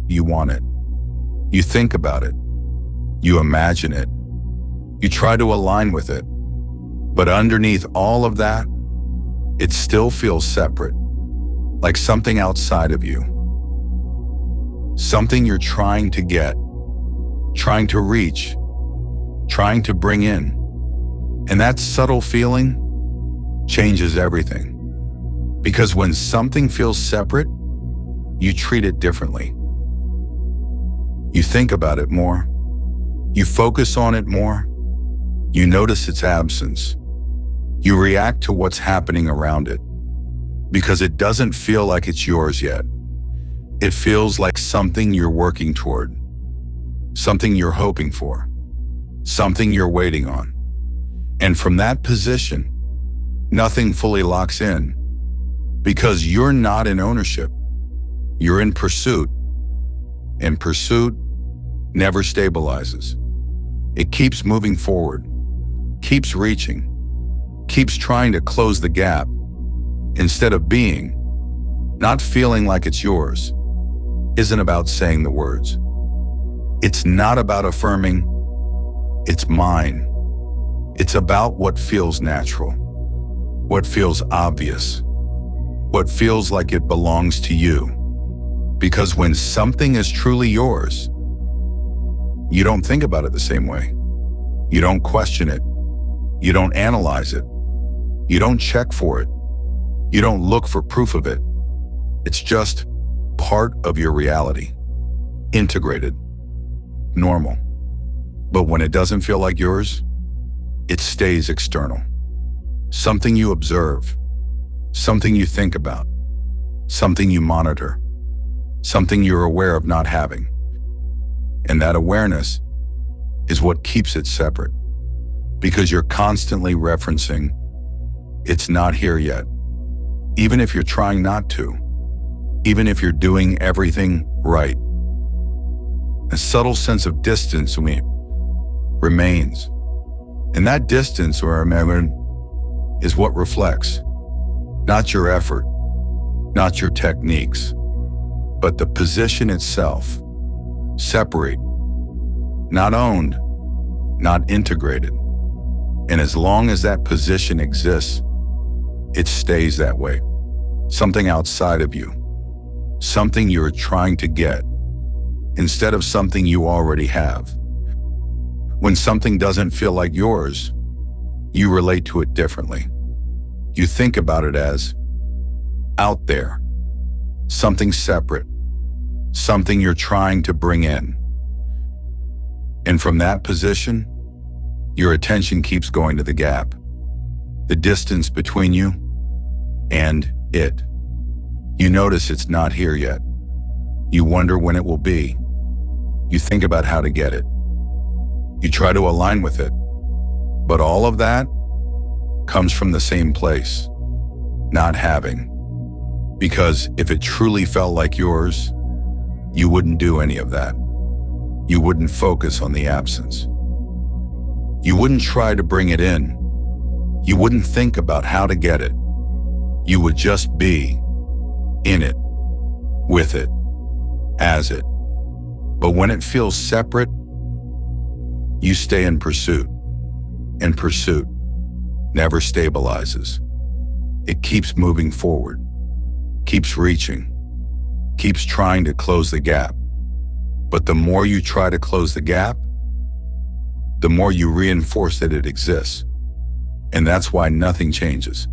You want it. You think about it. You imagine it. You try to align with it. But underneath all of that, it still feels separate, like something outside of you. Something you're trying to get, trying to reach, trying to bring in. And that subtle feeling changes everything. Because when something feels separate, you treat it differently. You think about it more. You focus on it more. You notice its absence. You react to what's happening around it. Because it doesn't feel like it's yours yet. It feels like something you're working toward. Something you're hoping for. Something you're waiting on. And from that position, nothing fully locks in. Because you're not in ownership. You're in pursuit. And pursuit never stabilizes. It keeps moving forward, keeps reaching, keeps trying to close the gap. Instead of being, not feeling like it's yours, isn't about saying the words. It's not about affirming, it's mine. It's about what feels natural, what feels obvious, what feels like it belongs to you. Because when something is truly yours, you don't think about it the same way. You don't question it. You don't analyze it. You don't check for it. You don't look for proof of it. It's just part of your reality, integrated, normal. But when it doesn't feel like yours, it stays external. Something you observe, something you think about, something you monitor, something you're aware of not having. And that awareness is what keeps it separate, because you're constantly referencing, it's not here yet. Even if you're trying not to, even if you're doing everything right. A subtle sense of distance remains. And that distance, is what reflects, not your effort, not your techniques, but the position itself. Separate, not owned, not integrated. And as long as that position exists, it stays that way. Something outside of you, something you're trying to get, instead of something you already have. When something doesn't feel like yours, you relate to it differently. You think about it as out there, something separate, something you're trying to bring in. And from that position, your attention keeps going to the gap, the distance between you and it. You notice it's not here yet. You wonder when it will be. You think about how to get it. You try to align with it. But all of that comes from the same place, not having. Because if it truly felt like yours, you wouldn't do any of that. You wouldn't focus on the absence. You wouldn't try to bring it in. You wouldn't think about how to get it. You would just be in it, with it, as it. But when it feels separate, you stay in pursuit. And pursuit never stabilizes. It keeps moving forward, keeps reaching, keeps trying to close the gap. But the more you try to close the gap, the more you reinforce that it exists. And that's why nothing changes.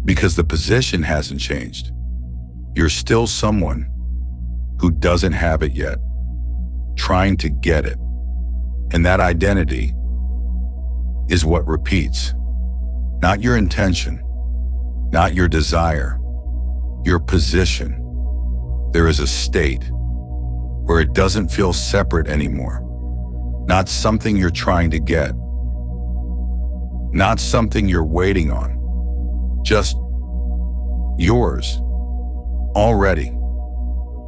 Because the position hasn't changed. You're still someone who doesn't have it yet, trying to get it. And that identity is what repeats. Not your intention, not your desire, your position. There is a state where it doesn't feel separate anymore. Not something you're trying to get. Not something you're waiting on. Just yours, already.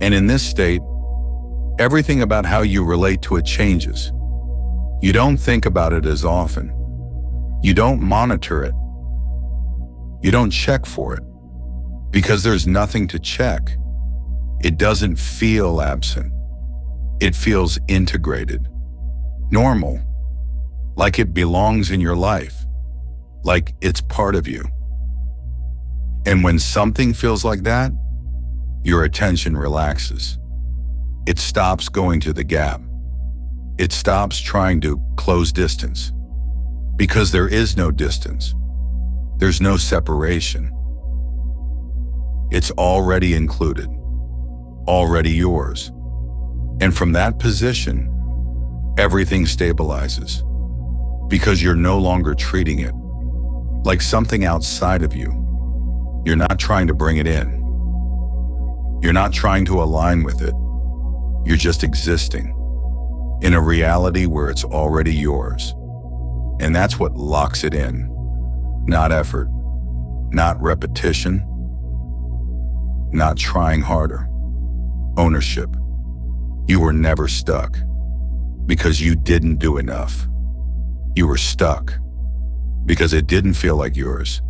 And in this state, everything about how you relate to it changes. You don't think about it as often. You don't monitor it. You don't check for it. Because there's nothing to check. It doesn't feel absent. It feels integrated, normal, like it belongs in your life, like it's part of you. And when something feels like that, your attention relaxes. It stops going to the gap. It stops trying to close distance. Because there is no distance. There's no separation. It's already included, already yours. And from that position, everything stabilizes. Because you're no longer treating it like something outside of you. You're not trying to bring it in. You're not trying to align with it. You're just existing in a reality where it's already yours. And that's what locks it in. Not effort, not repetition, not trying harder. Ownership. You were never stuck because you didn't do enough. You were stuck because it didn't feel like yours.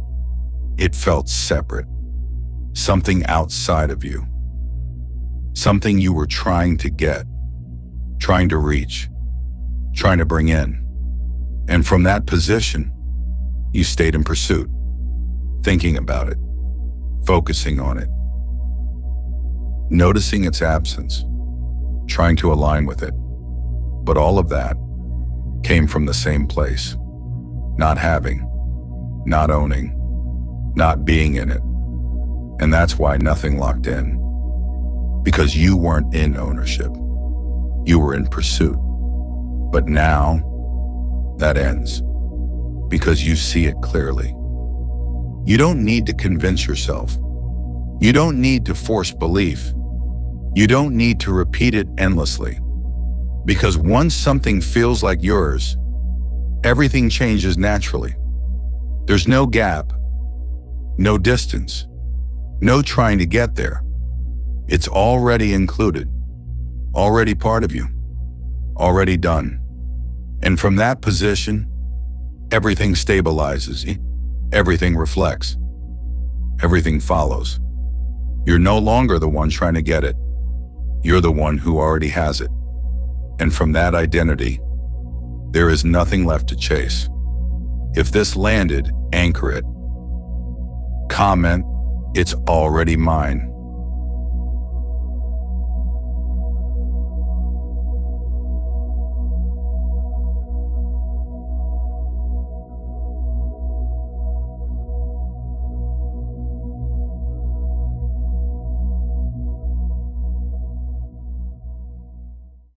It felt separate, something outside of you, something you were trying to get, trying to reach, trying to bring in. And from that position, you stayed in pursuit, thinking about it, focusing on it, noticing its absence, trying to align with it. But all of that came from the same place, not having, not owning, not being in it. And that's why nothing locked in. Because you weren't in ownership. You were in pursuit. But now, that ends. Because you see it clearly. You don't need to convince yourself. You don't need to force belief. You don't need to repeat it endlessly. Because once something feels like yours, everything changes naturally. There's no gap, no distance, no trying to get there. It's already included, already part of you, already done. And from that position, everything stabilizes, everything reflects, everything follows. You're no longer the one trying to get it. You're the one who already has it. And from that identity, there is nothing left to chase. If this landed, anchor it. Comment, it's already mine.